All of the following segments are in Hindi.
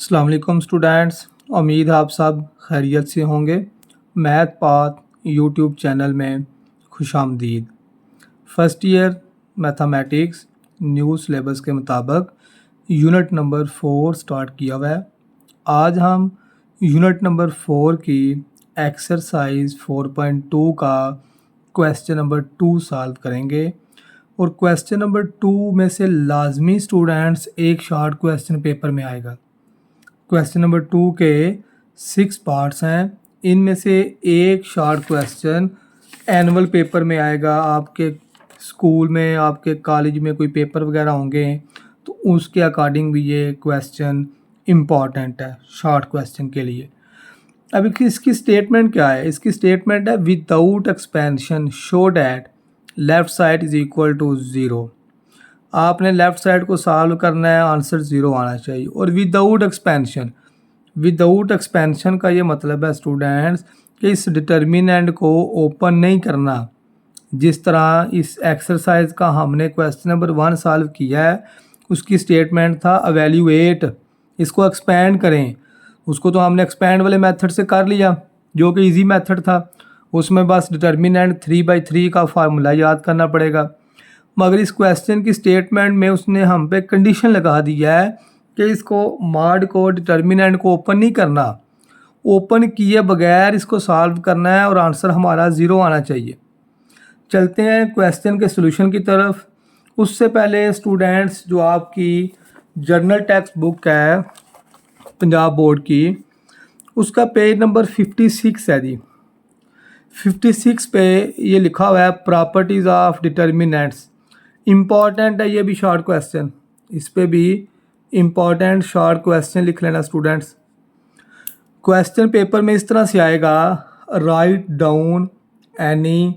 अस्सलाम वालेकुम स्टूडेंट्स, उम्मीद है आप सब खैरियत से होंगे। मैथ पाथ यूट्यूब चैनल में खुशामदीद। First year mathematics new syllabus के मुताबिक यूनिट नंबर 4 स्टार्ट किया हुआ है। आज हम यूनिट नंबर 4 की एक्सरसाइज 4.2 का क्वेश्चन नंबर 2 सॉल्व करेंगे और क्वेश्चन नंबर 2 में से लाजमी स्टूडेंट्स एक शॉर्ट क्वेश्चन पेपर में आएगा। क्वेश्चन नंबर 2 के 6 पार्ट्स हैं। इनमें से एक शॉर्ट क्वेश्चन एनुअल पेपर में आएगा। आपके स्कूल में, आपके कॉलेज में कोई पेपर वगैरह होंगे तो उसके अकॉर्डिंग भी ये क्वेश्चन इम्पॉर्टेंट है शॉर्ट क्वेश्चन के लिए। अब इसकी स्टेटमेंट क्या है? इसकी स्टेटमेंट है without expansion show that left side is equal to 0। आपने लेफ़्ट साइड को सॉल्व करना है, आंसर 0 आना चाहिए। और विदाउट एक्सपेंशन का ये मतलब है स्टूडेंट्स कि इस डिटर्मिनेंट को ओपन नहीं करना। जिस तरह इस एक्सरसाइज का हमने क्वेश्चन नंबर 1 सॉल्व किया है, उसकी स्टेटमेंट था एवेल्यूएट, इसको एक्सपेंड करें। उसको तो हमने एक्सपेंड वाले मेथड से कर लिया जो कि इजी मेथड था। उसमें बस डिटर्मिनेंट 3/3 का फार्मूला याद करना पड़ेगा। मगर इस क्वेश्चन की स्टेटमेंट में उसने हम पे कंडीशन लगा दिया है कि इसको मॉड को, डिटर्मिनेंट को ओपन नहीं करना, ओपन किए बगैर इसको सॉल्व करना है और आंसर हमारा 0 आना चाहिए। चलते हैं क्वेश्चन के सॉल्यूशन की तरफ। उससे पहले स्टूडेंट्स, जो आपकी जर्नल टेक्स्ट बुक है पंजाब बोर्ड की, उसका पेज नंबर 56 है जी। 56 पे ये लिखा हुआ है प्रॉपर्टीज़ ऑफ डिटर्मिनेंट्स। इम्पॉर्टेंट है ये भी शॉर्ट क्वेश्चन, इस पे भी इम्पॉर्टेंट शॉर्ट क्वेश्चन लिख लेना स्टूडेंट्स। क्वेश्चन पेपर में इस तरह से आएगा, write down any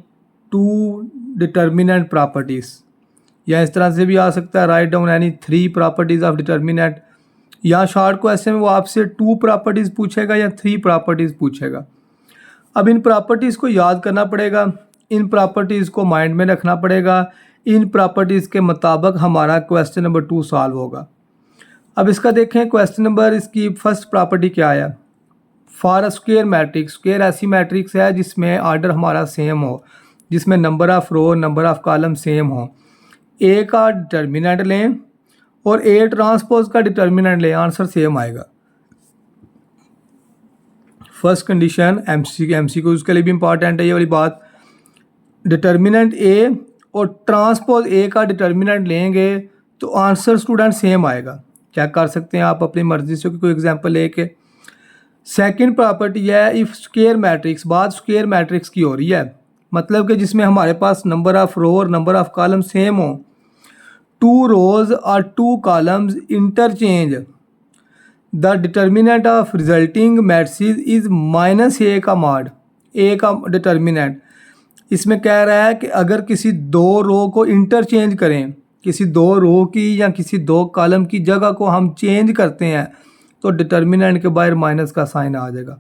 2 determinant properties, या इस तरह से भी आ सकता है write down any 3 properties of determinant. या शॉर्ट क्वेश्चन में वो आपसे 2 प्रॉपर्टीज़ पूछेगा या 3 प्रॉपर्टीज़ पूछेगा। अब इन प्रॉपर्टीज़ को याद करना पड़ेगा, इन प्रॉपर्टीज़ को माइंड में रखना पड़ेगा। इन प्रॉपर्टीज़ के मुताबिक हमारा क्वेश्चन नंबर 2 सॉल्व होगा। अब इसका देखें क्वेश्चन नंबर, इसकी फर्स्ट प्रॉपर्टी क्या है? For a square matrix, square ऐसी मैट्रिक्स है जिसमें आर्डर हमारा सेम हो, जिसमें number of row, number of column same हो। ए का डिटर्मिनेंट लें और ए ट्रांसपोज का डिटर्मिनेंट लें, आंसर सेम आएगा। फर्स्ट कंडीशन एमसीक्यू उसके लिए भी इंपॉर्टेंट है ये वाली बात। डिटर्मिनेंट ए और ट्रांसपोज ए का डिटर्मिनेंट लेंगे तो आंसर स्टूडेंट सेम आएगा। चेक कर सकते हैं आप अपनी मर्जी से कोई एग्जांपल लेके। सेकंड प्रॉपर्टी है इफ स्क्वायर मैट्रिक्स, बात स्क्वायर मैट्रिक्स की हो रही है, मतलब कि जिसमें हमारे पास नंबर ऑफ रो और नंबर ऑफ कॉलम सेम हो। 2 रोज और 2 columns interchange, the determinant of resulting matrix is -a का मॉड, ए का डिटर्मिनेंट। इसमें कह रहा है कि अगर किसी 2 रो को इंटरचेंज करें, किसी 2 रो की या किसी 2 कॉलम की जगह को हम चेंज करते हैं तो डिटर्मिनेंट के बाहर माइनस का साइन आ जाएगा।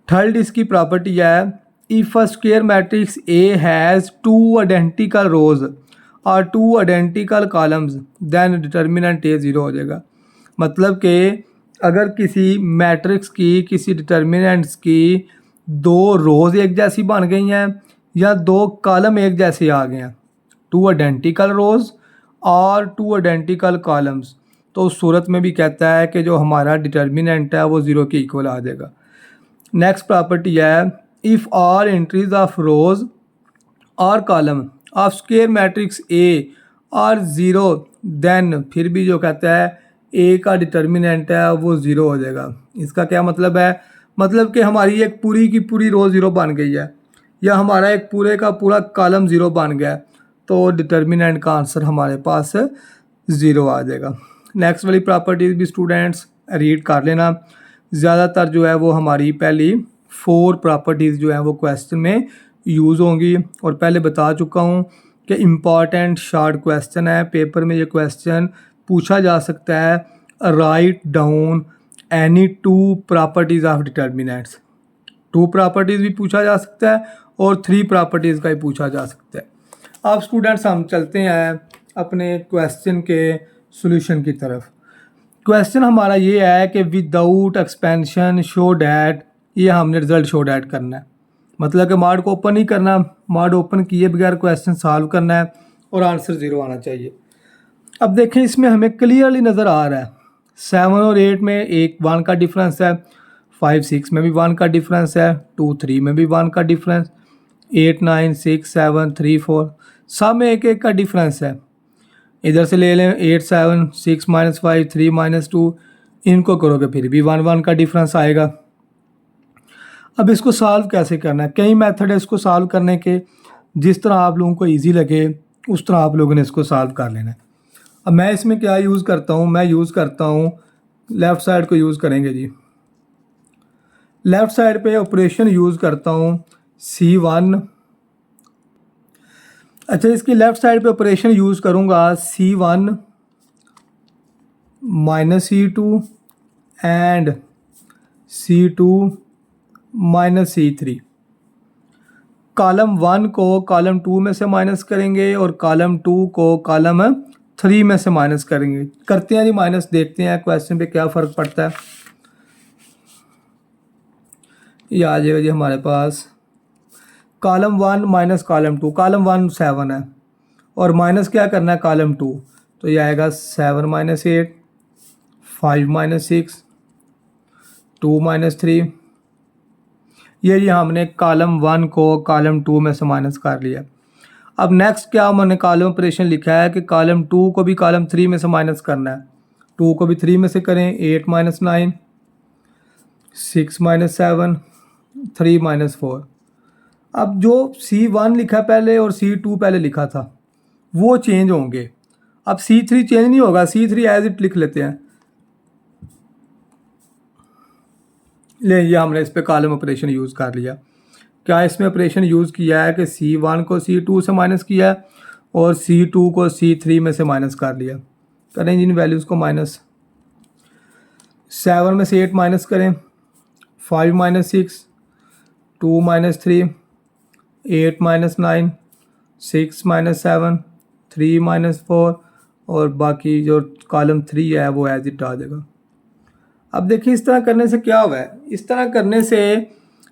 थर्ड इसकी प्रॉपर्टी है if a square matrix A has 2 identical rows और 2 identical columns then determinant A 0 हो जाएगा। मतलब कि अगर किसी मैट्रिक्स की, किसी डिटर्मिनेंट्स की 2 रोज़ एक जैसी बन गई हैं या 2 कॉलम एक जैसे आ गए हैं, 2 आइडेंटिकल रोज़ और 2 आइडेंटिकल कॉलम्स, तो उस सूरत में भी कहता है कि जो हमारा डिटर्मिनेंट है वो 0 के इक्वल आ जाएगा। नेक्स्ट प्रॉपर्टी है if all entries of rows और कॉलम ऑफ स्क्वायर मैट्रिक्स ए और 0 देन, फिर भी जो कहता है ए का डिटर्मिनेंट है वो 0 हो जाएगा। इसका क्या मतलब है? मतलब कि हमारी एक पूरी की पूरी रो 0 बन गई है या हमारा एक पूरे का पूरा कॉलम 0 बन गया तो डिटर्मिनेंट का आंसर हमारे पास 0 आ जाएगा। नेक्स्ट वाली प्रॉपर्टीज़ भी स्टूडेंट्स रीड कर लेना। ज़्यादातर जो है वो हमारी पहली 4 प्रॉपर्टीज़ जो है वो क्वेश्चन में यूज़ होंगी और पहले बता चुका हूँ कि इम्पॉर्टेंट शॉर्ट क्वेश्चन है। पेपर में ये क्वेश्चन पूछा जा सकता है, write down any 2 properties of determinants. 2 properties भी पूछा जा सकता है और 3 प्रॉपर्टीज़ का ही पूछा जा सकता है। अब स्टूडेंट्स हम चलते हैं अपने क्वेश्चन के सॉल्यूशन की तरफ। क्वेश्चन हमारा ये है कि विदाउट एक्सपेंशन शो डैट, ये हमने रिजल्ट शो डैट करना है, मतलब कि मार्ड को ओपन नहीं करना, मार्ड ओपन किए बगैर क्वेश्चन सॉल्व करना है और आंसर 0 आना चाहिए। अब देखें इसमें हमें क्लियरली नज़र आ रहा है 7 और 8 में 1 का डिफरेंस है, 5 6 में भी 1 का डिफरेंस है, 2 3 में भी 1 का डिफरेंस, 8 9 6 7 3 4 सब में 1 का डिफरेंस है। इधर से ले लें 8 7 6 -5 3 -2, इनको करोगे फिर भी 1 का डिफरेंस आएगा। अब इसको सॉल्व कैसे करना है, कई मेथड है इसको सॉल्व करने के, जिस तरह आप लोगों को इजी लगे उस तरह आप लोगों ने इसको सॉल्व कर लेना है। अब मैं इसमें क्या यूज़ करता हूँ, मैं यूज़ करता हूँ लेफ़्ट साइड को यूज़ करेंगे जी। लेफ़्ट साइड पे ऑपरेशन यूज़ करता हूँ C1। अच्छा, इसकी लेफ़्ट साइड पे ऑपरेशन यूज़ करूँगा C1 - C2 and C2 - C3। Column 1 को कॉलम 2 में से माइनस करेंगे और कॉलम 2 को कॉलम 3 में से माइनस करेंगे। करते हैं जी माइनस, देखते हैं क्वेश्चन पे क्या फ़र्क पड़ता है। ये आ जाएगा जी हमारे पास कॉलम 1 माइनस कॉलम 2, कॉलम 1 7 है और माइनस क्या करना है कॉलम 2, तो ये आएगा 7 - 8 5 - 6 2 - 3। ये हमने कॉलम 1 को कॉलम 2 में से माइनस कर लिया। अब नेक्स्ट क्या हमने कॉलम ऑपरेशन लिखा है कि कॉलम 2 को भी कॉलम 3 में से माइनस करना है, 2 को भी 3 में से करें, 8 - 9 6 - 7 3 - 4। अब जो C1 लिखा पहले और C2 पहले लिखा था वो चेंज होंगे। अब C3 चेंज नहीं होगा, C3 एज इट लिख लेते हैं। ले ये हमने इस पे कॉलम ऑपरेशन यूज़ कर लिया। क्या इसमें ऑपरेशन यूज़ किया है कि C1 को C2 से माइनस किया है और C2 को C3 में से माइनस कर लिया। करें जिन वैल्यूज़ को माइनस, 7 में से 8 माइनस करें, 5 - 6 2 - 3 8 - 9 6 - 7 3 - 4 और बाकी जो कॉलम 3 है वो एज इट आ जाएगा। अब देखिए इस तरह करने से क्या हुआ है, इस तरह करने से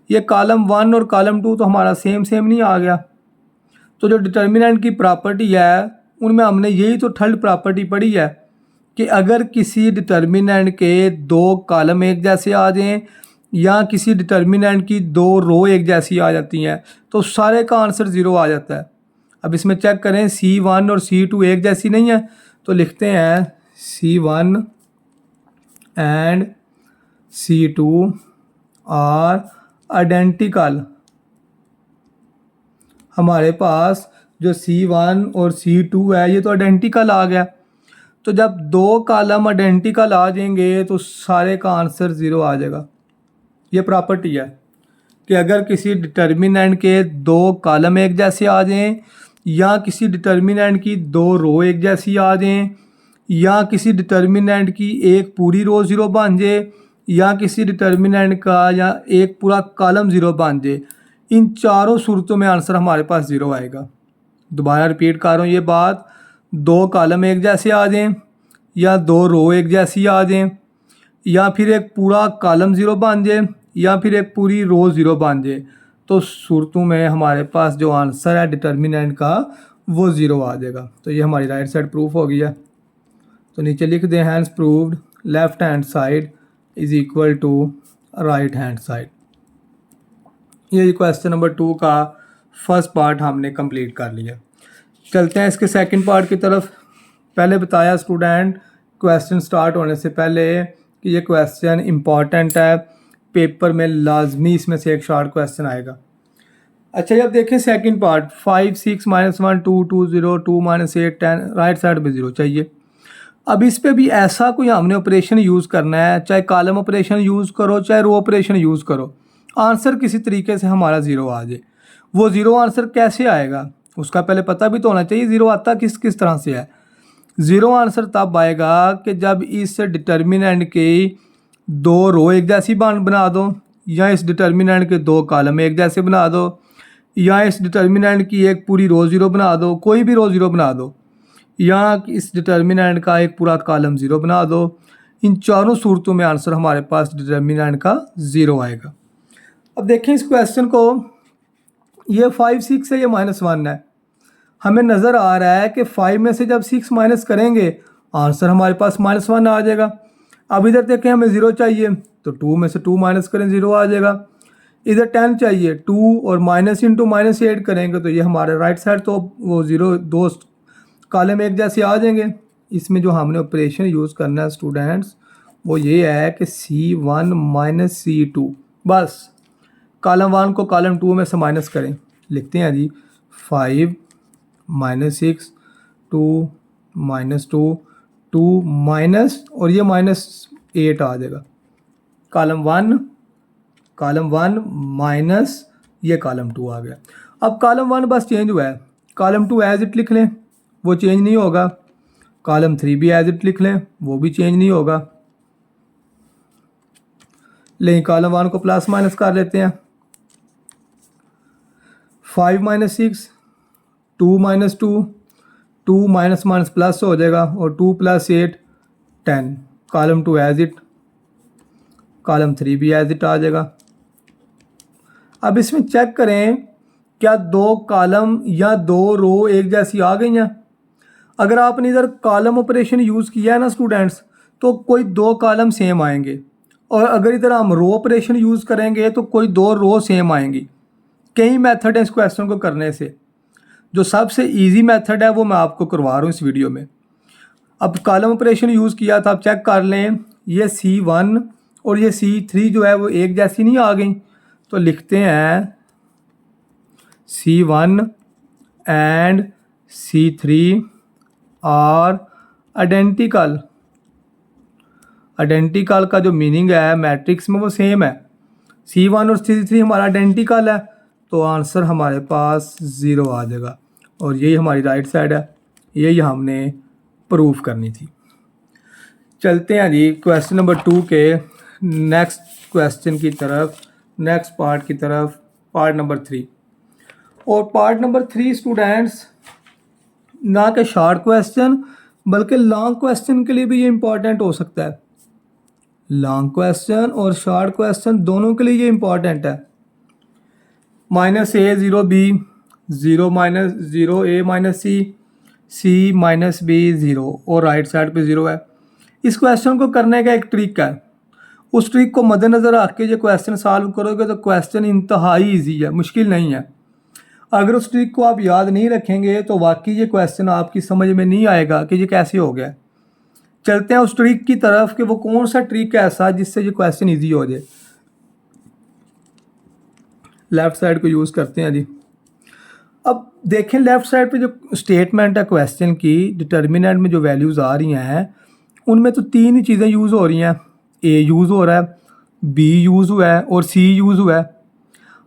ये कॉलम 1 और कॉलम 2 तो हमारा सेम नहीं आ गया। तो जो डिटर्मिनेंट की प्रॉपर्टी है उनमें हमने यही तो थर्ड प्रॉपर्टी पढ़ी है कि अगर किसी डिटर्मिनेंट के 2 कॉलम एक जैसे आ जाएं या किसी डिटर्मिनेंट की 2 रो एक जैसी आ जाती हैं तो सारे का आंसर 0 आ जाता है। अब इसमें चेक करें C1 और C2 एक जैसी नहीं है, तो लिखते हैं C1 and C2 are identical. हमारे पास जो C1 और C2 है ये तो आइडेंटिकल आ गया। तो जब 2 कॉलम आइडेंटिकल आ जाएंगे तो सारे का आंसर 0 आ जाएगा। ये प्रॉपर्टी है कि अगर किसी डिटर्मिनेंट के 2 कॉलम एक जैसे आ जाएं या किसी डिटर्मिनेंट की 2 रो एक जैसी आ जाएं या किसी डिटर्मिनेंट की एक पूरी रो 0 बन जाए या किसी डिटर्मिनेंट का या एक पूरा कॉलम 0 बन जाए, इन चारों सूरतों में आंसर हमारे पास 0 आएगा। दोबारा रिपीट कर रहा हूँ ये बात, 2 कॉलम एक जैसे आ जाएं या 2 रो एक जैसी आ जाएं या फिर एक पूरा कॉलम 0 बन जाए या फिर एक पूरी रो 0 बन जाए, तो सूरतों में हमारे पास जो आंसर है डिटर्मिनेंट का वो 0 आ जाएगा। तो ये हमारी राइट साइड प्रूफ हो गया। तो नीचे लिख दें hence proved left hand side is equal to right hand side. ये क्वेश्चन नंबर 2 का फर्स्ट पार्ट हमने कंप्लीट कर लिया। चलते हैं इसके सेकंड पार्ट की तरफ। पहले बताया स्टूडेंट क्वेश्चन स्टार्ट होने से पहले कि ये क्वेश्चन इम्पॉर्टेंट है, पेपर में लाजमी इसमें से एक शॉर्ट क्वेश्चन आएगा। अच्छा, अब देखें सेकंड पार्ट, 5 6 -1 2 2 0 2 - 8 10, राइट साइड पे 0 चाहिए। अब इस पे भी ऐसा कोई हमने ऑपरेशन यूज़ करना है, चाहे कॉलम ऑपरेशन यूज़ करो चाहे रो ऑपरेशन यूज़ करो, आंसर किसी तरीके से हमारा 0 आ जाए। वो 0 आंसर कैसे आएगा उसका पहले पता भी तो होना चाहिए, 0 आता किस किस तरह से है। 0 आंसर तब आएगा कि जब इस डिटर्मिनेंट के 2 रो एक जैसी बना दो या इस डिटर्मिनेंट के 2 कॉलम एक जैसे बना दो या इस डिटर्मिनेंट की एक पूरी रो 0 बना दो, कोई भी रो 0 बना दो, या इस डिटर्मिनेंट का एक पूरा कॉलम 0 बना दो इन चारों सूरतों में आंसर हमारे पास डिटर्मिनेंट का 0 आएगा। अब देखें इस क्वेश्चन को, ये 5 6 है, ये -1 है। हमें नज़र आ रहा है कि 5 में से जब 6 माइनस करेंगे आंसर हमारे पास -1 आ जाएगा। अब इधर देखें हमें 0 चाहिए तो 2 में से 2 माइनस करें 0 आ जाएगा। इधर 10 चाहिए, 2 और माइनस इंटू माइनस 8 करेंगे तो ये हमारे राइट साइड तो वो 0 दो कॉलम एक जैसे आ जाएंगे। इसमें जो हमने ऑपरेशन यूज़ करना है स्टूडेंट्स वो ये है कि C1 माइनस C2, बस कॉलम 1 को कॉलम 2 में से माइनस करें। लिखते हैं जी 5 माइनस 6, 2 माइनस 2, 2 माइनस और ये -8 आ जाएगा। कॉलम 1 माइनस ये कॉलम 2 आ गया। अब कॉलम 1 बस चेंज हुआ है, कॉलम 2 एज इट लिख लें, वो चेंज नहीं होगा। कॉलम 3 भी एज इट लिख लें, वो भी चेंज नहीं होगा। लेकिन कॉलम 1 को प्लस माइनस कर लेते हैं। 5 minus 6, 2 minus 2, 2 minus minus plus हो जाएगा और 2 plus 8 10। Column 2 as it, column 3 भी एज इट आ जाएगा। अब इसमें चेक करें क्या 2 कॉलम या 2 रो एक जैसी आ गई हैं। अगर आपने इधर कॉलम ऑपरेशन यूज़ किया है ना स्टूडेंट्स तो कोई 2 कॉलम सेम आएंगे, और अगर इधर हम रो ऑपरेशन यूज़ करेंगे तो कोई 2 रो सेम आएंगी। कई मेथड है इस क्वेश्चन को करने से, जो सबसे इजी मेथड है वो मैं आपको करवा रहा हूँ इस वीडियो में। अब कॉलम ऑपरेशन यूज़ किया था, आप चेक कर लें, ये C1 और ये C3 जो है वो एक जैसी नहीं आ गई। तो लिखते हैं C1 and C3 are identical. Identical का जो मीनिंग है मैट्रिक्स में वो सेम है। C1 और C3 हमारा आइडेंटिकल है तो आंसर हमारे पास 0 आ जाएगा, और यही हमारी राइट साइड है, यही हमने प्रूफ करनी थी। चलते हैं जी क्वेश्चन नंबर 2 के नेक्स्ट क्वेश्चन की तरफ, नेक्स्ट पार्ट की तरफ, पार्ट नंबर 3। और पार्ट नंबर 3 स्टूडेंट्स ना कि शॉर्ट क्वेश्चन बल्कि लॉन्ग क्वेश्चन के लिए भी ये इम्पॉर्टेंट हो सकता है। लॉन्ग क्वेश्चन और शॉर्ट क्वेश्चन दोनों के लिए ये इम्पॉर्टेंट है। -a 0b, 0 minus 0a minus c minus b 0 और राइट साइड पे 0 है। इस क्वेश्चन को करने का एक ट्रिक है, उस ट्रिक को मद्देनज़र रख के ये क्वेश्चन सॉल्व करोगे तो क्वेश्चन इंतहाई ईजी है, मुश्किल नहीं है। अगर उस ट्रिक को आप याद नहीं रखेंगे तो वाकई ये क्वेश्चन आपकी समझ में नहीं आएगा कि ये कैसे हो गया। चलते हैं उस ट्रिक की तरफ कि वो कौन सा ट्रिक है ऐसा जिससे ये क्वेश्चन ईजी हो जाए। लेफ़्ट साइड को यूज़ करते हैं जी। अब देखें लेफ़्ट साइड पे जो स्टेटमेंट है क्वेश्चन की, डिटर्मिनेंट में जो वैल्यूज़ आ रही हैं उनमें तो 3 ही चीज़ें यूज़ हो रही हैं। ए यूज़ हो रहा है, बी यूज़ हुआ है और सी यूज़ हुआ है।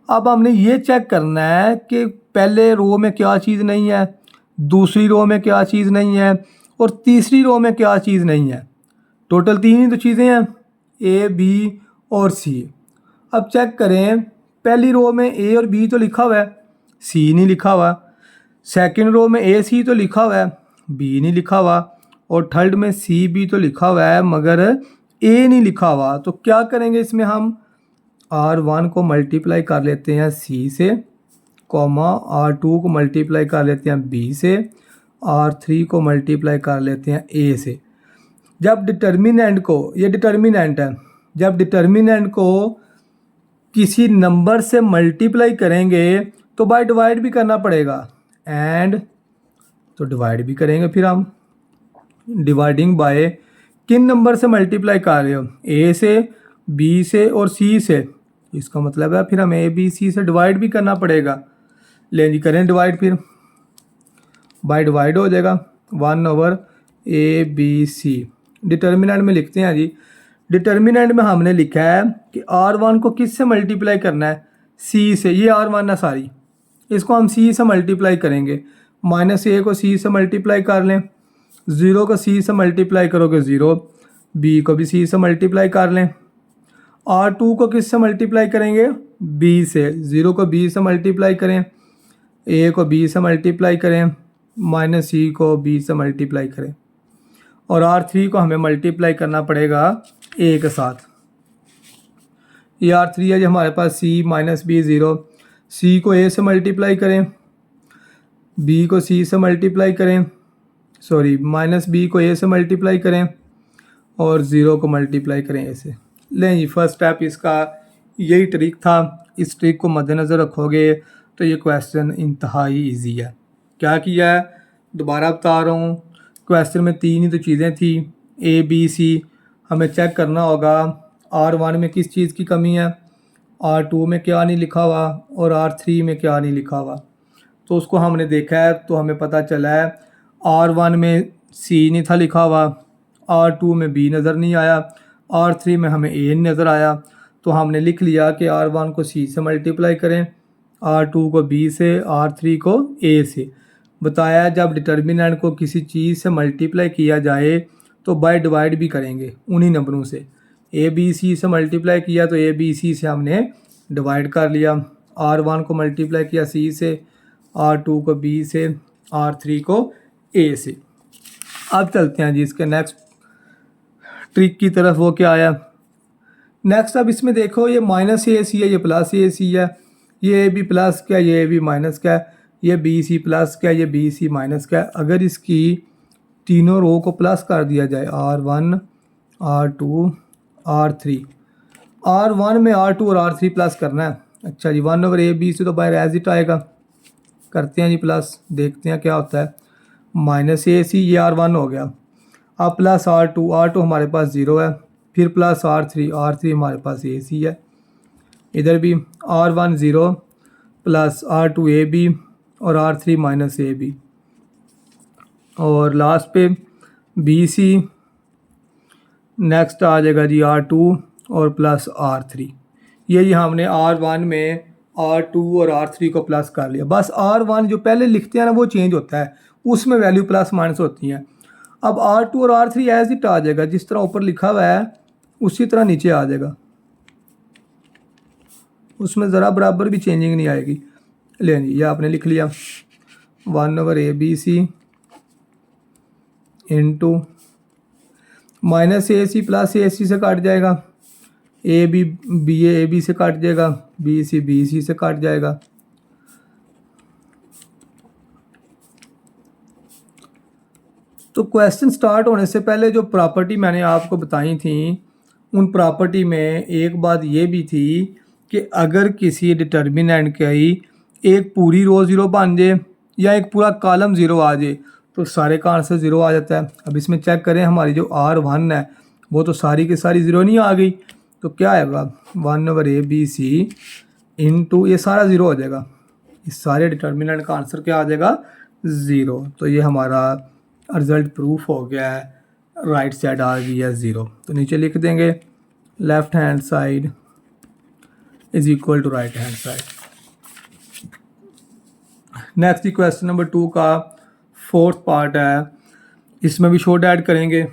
अब हमने ये चेक करना है कि पहले रो में क्या चीज़ नहीं है, दूसरी रो में क्या चीज़ नहीं है और तीसरी रो में क्या चीज़ नहीं है। टोटल 3 ही तो चीज़ें हैं, ए बी और सी। अब चेक करें, पहली रो में ए और बी तो लिखा हुआ है, सी नहीं लिखा हुआ। सेकंड रो में ए सी तो लिखा हुआ है, बी नहीं लिखा हुआ। और थर्ड में सी बी तो लिखा हुआ है मगर ए नहीं लिखा हुआ। तो क्या करेंगे इसमें, हम R1 को मल्टीप्लाई कर लेते हैं सी से, कॉमा R2 को मल्टीप्लाई कर लेते हैं बी से, R3 को मल्टीप्लाई कर लेते हैं ए से। जब डिटर्मिनेंट को, ये डिटर्मिनेंट है, जब डिटर्मिनेंट को किसी नंबर से मल्टीप्लाई करेंगे तो बाय डिवाइड भी करना पड़ेगा, एंड तो डिवाइड भी करेंगे। फिर हम डिवाइडिंग बाय किन नंबर से मल्टीप्लाई कर रहे हो, ए से, बी से और सी से। इसका मतलब है फिर हमें ए बी सी से डिवाइड भी करना पड़ेगा। लें जी करें डिवाइड, फिर बाय डिवाइड हो जाएगा 1/a/b/c। डिटर्मिनेंट में लिखते हैं जी, डिटर्मिनेंट में हमने लिखा है कि R1 को किस से मल्टीप्लाई करना है, C से। ये R1 है सारी, इसको हम C से मल्टीप्लाई करेंगे। -a को C से मल्टीप्लाई कर लें, 0 को C से मल्टीप्लाई करोगे 0, B को भी C से मल्टीप्लाई कर लें। R2 को किस से मल्टीप्लाई करेंगे, B से, 0 को B से मल्टीप्लाई करें, A को B से मल्टीप्लाई करें, -c को B से मल्टीप्लाई करें। और R3 को हमें मल्टीप्लाई करना पड़ेगा A के साथ। ये R3 है जो हमारे पास C माइनस बी 0, C को A से मल्टीप्लाई करें, B को C से मल्टीप्लाई करें, सॉरी माइनस B को A से मल्टीप्लाई करें और 0 को मल्टीप्लाई करें A से। लें जी, फर्स्ट स्टेप इसका यही ट्रिक था। इस ट्रिक को मद्देनज़र रखोगे तो ये क्वेश्चन इंतहाई इजी है। क्या किया है, दोबारा बता रहा हूँ, क्वेश्चन में 3 ही तो चीज़ें थी, A B C। हमें चेक करना होगा R1 में किस चीज़ की कमी है, R2 में क्या नहीं लिखा हुआ और R3 में क्या नहीं लिखा हुआ। तो उसको हमने देखा है तो हमें पता चला है R1 में C नहीं था लिखा हुआ, R2 में B नज़र नहीं आया, R3 में हमें A नज़र आया। तो हमने लिख लिया कि R1 को C से मल्टीप्लाई करें, R2 को B से, R3 को A से। बताया जब डिटर्मिनेंट को किसी चीज़ से मल्टीप्लाई किया जाए तो बाय डिवाइड भी करेंगे उन्हीं नंबरों से। A B C से मल्टीप्लाई किया तो A B C से हमने डिवाइड कर लिया, R1 को मल्टीप्लाई किया C से, R2 को B से, R3 को A से। अब चलते हैं जी इसके नेक्स्ट ट्रिक की तरफ। वो क्या आया नेक्स्ट, अब इसमें देखो ये माइनस ए सी है, ये प्लस ए सी है, ये ए बी प्लस क्या, ये ए बी माइनस क्या, ये बी सी प्लस क्या, ये बी सी माइनस क्या। अगर इसकी तीनों रो को प्लस कर दिया जाए, R1 R2 R3, R1 में R2 और R3 प्लस करना है। अच्छा जी, 1/AB से तो बाहर एज इट आएगा, करते हैं जी प्लस, देखते हैं क्या होता है। माइनस ए सी, ये R1 हो गया, अब प्लस R2 हमारे पास 0 है, फिर प्लस R3 हमारे पास ए सी है, इधर भी R1 0 प्लस R2 AB और R3 माइनस AB, और लास्ट पे BC। नेक्स्ट आ जाएगा जी R2 और प्लस R3। ये हमने R1 में R2 और R3 को प्लस कर लिया। बस R1 जो पहले लिखते हैं ना वो चेंज होता है, उसमें वैल्यू प्लस माइनस होती हैं। अब R2 और R3 एज इट आ जाएगा, जिस तरह ऊपर लिखा हुआ है उसी तरह नीचे आ जाएगा, उसमें ज़रा बराबर भी चेंजिंग नहीं आएगी। ले जी, ये आपने लिख लिया 1/ABC इंटू माइनस ए सी प्लस ए सी से काट जाएगा, ए बी से काट जाएगा, बी सी से काट जाएगा। तो क्वेश्चन स्टार्ट होने से पहले जो प्रॉपर्टी मैंने आपको बताई थी, उन प्रॉपर्टी में एक बात ये भी थी कि अगर किसी डिटर्मिनेंट की एक पूरी रो ज़ीरो बन जाए या एक पूरा कॉलम ज़ीरो आ जाए तो सारे का आंसर ज़ीरो आ जाता है। अब इसमें चेक करें, हमारी जो R1 है वो तो सारी की सारी ज़ीरो नहीं आ गई, तो क्या आएगा 1/ABC इंटू, ये सारा ज़ीरो हो जाएगा, इस सारे डिटर्मिनेंट का आंसर क्या आ जाएगा 0। तो ये हमारा रिज़ल्ट प्रूफ हो गया है, राइट साइड आ गई है 0। तो नीचे लिख देंगे left hand side is equal to right hand side. Next question number 2 का फोर्थ पार्ट है, इसमें भी शॉर्ट ऐड करेंगे,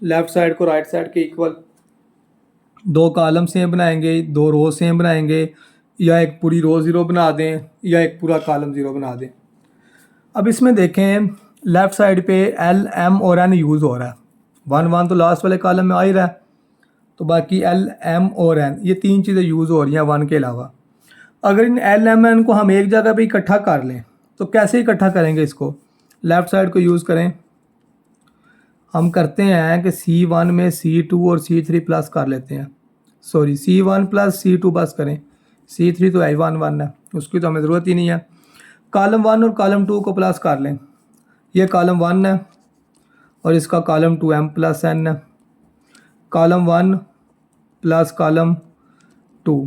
लेफ़्ट साइड को राइट साइड के इक्वल, दो कॉलम सेम बनाएंगे, दो रो सेम बनाएंगे, या एक पूरी रो ज़ीरो बना दें या एक पूरा कॉलम ज़ीरो बना दें। अब इसमें देखें लेफ़्ट साइड पे L M और N यूज़ हो रहा है, 1 तो लास्ट वाले कॉलम में आ ही रहा है, तो बाकी L M और N ये तीन चीज़ें यूज़ हो रही हैं 1 के अलावा। अगर इन L M N को हम एक जगह पे इकट्ठा कर लें तो कैसे इकट्ठा करेंगे इसको, लेफ़्ट साइड को यूज़ करें, हम करते हैं कि C1 में C2 और C3 प्लस कर लेते हैं, सॉरी C1 प्लस C2 बस करें, C3 तो I1 है, उसकी तो हमें ज़रूरत ही नहीं है। कॉलम 1 और कॉलम 2 को प्लस कर लें, ये कॉलम 1 है और इसका कॉलम 2 M प्लस N है, column 1 plus column 2,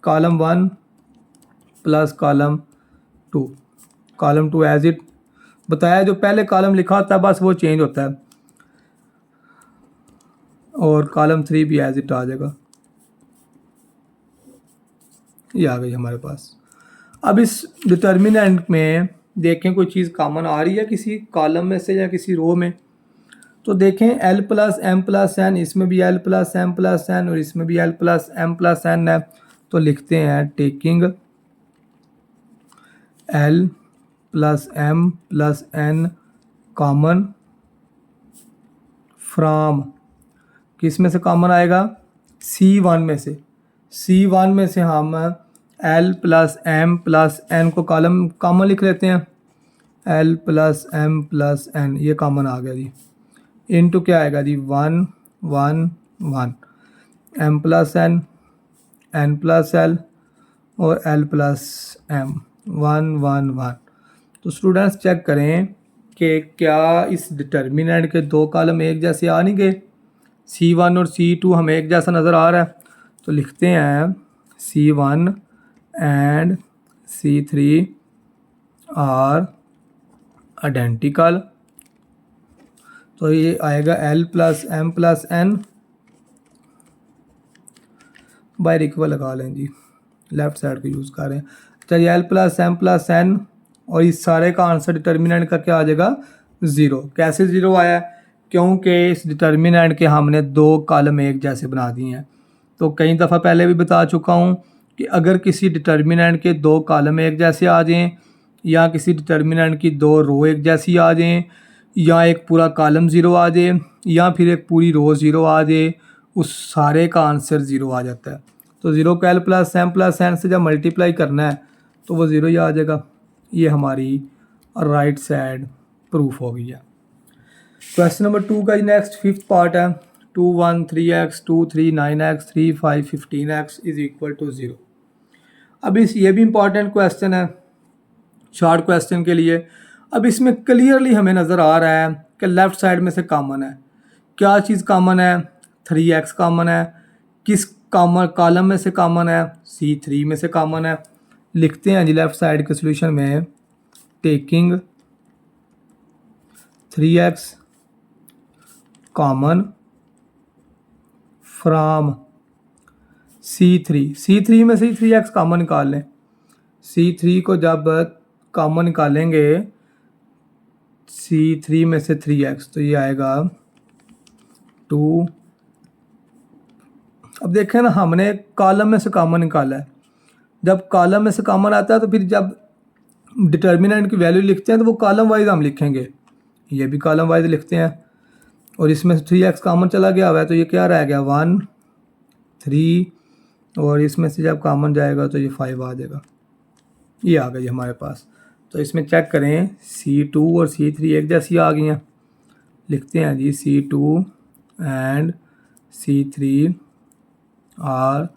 column 1 plus column 2, column 2 as it बताया, जो पहले कॉलम लिखा होता है बस वो चेंज होता है, और कॉलम 3 भी एज इट आ जाएगा, ये आ गई हमारे पास। अब इस डिटर्मिनेंट में देखें कोई चीज़ कॉमन आ रही है किसी कॉलम में से या किसी रो में, तो देखें L plus M plus N, इसमें भी L plus M plus N और इसमें भी L plus M plus N है, तो लिखते हैं taking L plus M plus N common from, किस में से कॉमन आएगा, C1 में से। C1 में से हम L plus M plus N को कॉलम कॉमन लिख लेते हैं, L plus M plus N, ये कॉमन आ गया जी। इनटू क्या आएगा जी, 1 1 1, M plus N, N plus L और L प्लस M, 1 1 1। तो स्टूडेंट्स चेक करें कि क्या इस डिटर्मिनेंट के दो कॉलम एक जैसे आ नहीं गए। C1 और C2 हमें एक जैसा नज़र आ रहा है, तो लिखते हैं C1 and C3 are identical. तो ये आएगा L plus M plus N, by equal लगा लें जी, लेफ्ट साइड को यूज़ कर रहे हैं। चलिए L plus M plus N, और इस सारे का आंसर डिटर्मिनेंट का क्या आ जाएगा, 0। कैसे 0 आया, क्योंकि इस डिटर्मिनेंट के हमने दो कॉलम एक जैसे बना दिए हैं। तो कई दफ़ा पहले भी बता चुका हूँ कि अगर किसी डिटर्मिनेंट के दो कॉलम एक जैसे आ जाएं, या किसी डिटर्मिनेंट की दो रो एक जैसी आ जाएं, या एक पूरा कॉलम 0 आ जाए, या फिर एक पूरी रो 0 आ जाए, उस सारे का आंसर 0 आ जाता है। तो 0 को L plus M plus N से जब मल्टीप्लाई करना है तो वो 0 ही आ जाएगा। ये हमारी राइट साइड प्रूफ हो गई है। क्वेश्चन नंबर 2 का नेक्स्ट 5th पार्ट है, 2 1 3x 2 3 9x 3 5 15x is equal to 0। अब ये भी इंपॉर्टेंट क्वेश्चन है शॉर्ट क्वेश्चन के लिए। अब इसमें क्लियरली हमें नज़र आ रहा है कि लेफ़्ट साइड में से कॉमन है। क्या चीज़ कॉमन है, 3x कॉमन है। किस कॉलम में से कॉमन है, C3 में से कॉमन है। लिखते हैं जी लेफ़्ट साइड के सोल्यूशन में, taking 3x common from C3 में से 3x कॉमन निकाल लें। C3 को जब कॉमन निकालेंगे C3 में से 3x, तो ये आएगा 2। अब देखें ना, हमने कॉलम में से कॉमन निकाला है। जब कॉलम में से कॉमन आता है तो फिर जब डिटर्मिनेंट की वैल्यू लिखते हैं तो वो कॉलम वाइज हम लिखेंगे। ये भी कॉलम वाइज लिखते हैं, और इसमें से 3x कॉमन चला गया हुआ है, तो ये क्या रह गया, 1 3, और इसमें से जब कॉमन जाएगा तो ये 5 आ जाएगा। ये आ गई हमारे पास। तो इसमें चेक करें, C2 और C3 एक जैसी आ गई हैं। लिखते हैं जी C2 and C3 are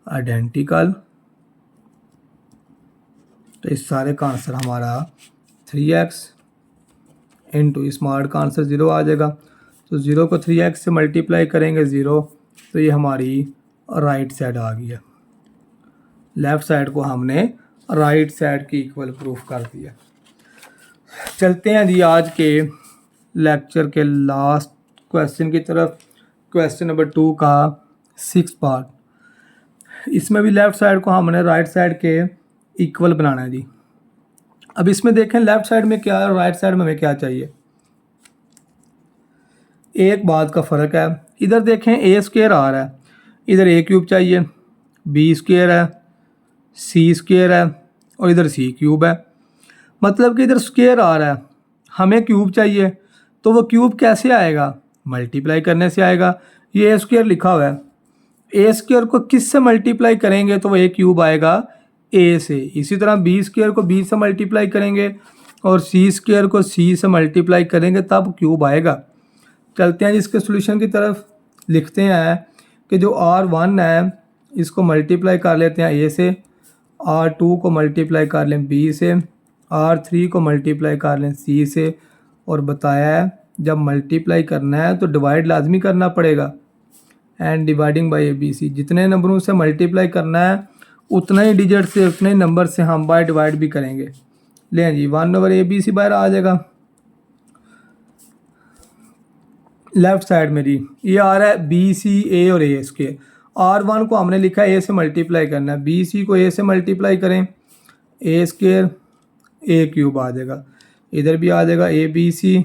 identical. तो इस सारे का आंसर हमारा 3x इंटू स्मार्ट का आंसर 0 आ जाएगा। तो 0 को 3x से मल्टीप्लाई करेंगे 0, तो ये हमारी राइट साइड आ गई है। लेफ़्ट साइड को हमने राइट साइड की इक्वल प्रूफ कर दिया। चलते हैं जी आज के लेक्चर के लास्ट क्वेश्चन की तरफ, क्वेश्चन नंबर 2 का 6th पार्ट। इसमें भी लेफ़्ट साइड को हमने राइट साइड के इक्वल बनाना है जी। अब इसमें देखें लेफ़्ट साइड में क्या है, राइट साइड में हमें क्या चाहिए। एक बात का फ़र्क है, इधर देखें a स्क्वायर आ रहा है, इधर a क्यूब चाहिए, b स्क्वायर है, c स्क्वायर है, और इधर c क्यूब है। मतलब कि इधर स्क्वायर आ रहा है, हमें क्यूब चाहिए। तो वो क्यूब कैसे आएगा, मल्टीप्लाई करने से आएगा। ये a स्क्वायर लिखा हुआ है, a स्क्वायर को किस से मल्टीप्लाई करेंगे तो वो a क्यूब आएगा a से। इसी तरह b स्क्वायर को b से मल्टीप्लाई करेंगे और c स्क्वायर को c से मल्टीप्लाई करेंगे तब क्यूब आएगा। चलते हैं इसके सॉल्यूशन की तरफ। लिखते हैं कि जो R1 है इसको मल्टीप्लाई कर लेते हैं a से, R2 को मल्टीप्लाई कर लें b से, R3 को मल्टीप्लाई कर लें c से, और बताया है जब मल्टीप्लाई करना है तो डिवाइड लाजमी करना पड़ेगा। एंड डिवाइडिंग बाय ABC, जितने नंबरों से मल्टीप्लाई करना है उतना ही डिजिट से, उतने ही नंबर से हम बाय डिवाइड भी करेंगे। लें जी 1/ABC बाहर आ जाएगा। लेफ़्ट साइड में जी ये आ रहा है BCA और A के। R1 को हमने लिखा है A से मल्टीप्लाई करना है, BC को A से मल्टीप्लाई करें, A स्क्वायर A क्यूब आ जाएगा। इधर भी आ जाएगा ABC,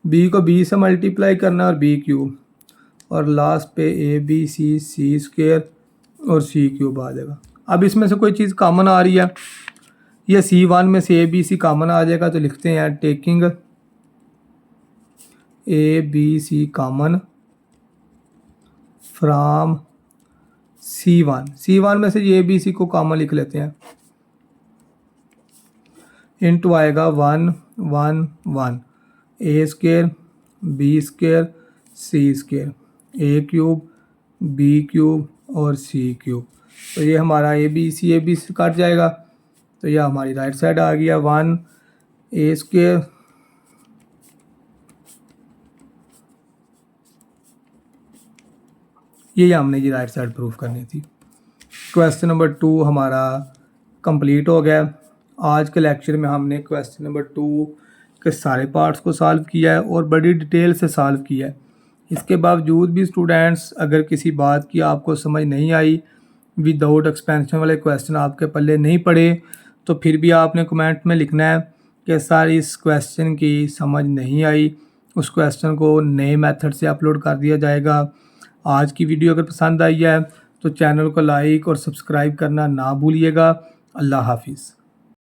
B को B से मल्टीप्लाई करना और B क्यूब, और लास्ट पे ABC C स्क्वायर और C क्यूब आ जाएगा। अब इसमें से कोई चीज़ कॉमन आ रही है, ये C1 में से ABC कॉमन आ जाएगा। तो लिखते हैं taking ABC common from C1 में से ये ABC को कॉमन लिख लेते हैं, इंटू आएगा 1 1 1 A square B square C square A cube B cube और C क्यूब। तो ये हमारा ABC कट जाएगा, तो यह हमारी राइट साइड आ गया 1 A स्क्वायर ये हमने जी राइट साइड प्रूफ करनी थी। क्वेश्चन नंबर 2 हमारा कंप्लीट हो गया। आज के लेक्चर में हमने क्वेश्चन नंबर 2 के सारे पार्ट्स को सॉल्व किया है और बड़ी डिटेल से सॉल्व किया है। इसके बावजूद भी स्टूडेंट्स अगर किसी बात की आपको समझ नहीं आई, विदाउट एक्सपेंशन वाले क्वेश्चन आपके पल्ले नहीं पड़े, तो फिर भी आपने कमेंट में लिखना है कि सर इस क्वेश्चन की समझ नहीं आई। उस क्वेश्चन को नए मेथड से अपलोड कर दिया जाएगा। आज की वीडियो अगर पसंद आई है तो चैनल को लाइक और सब्सक्राइब करना ना भूलिएगा। अल्लाह हाफिज़।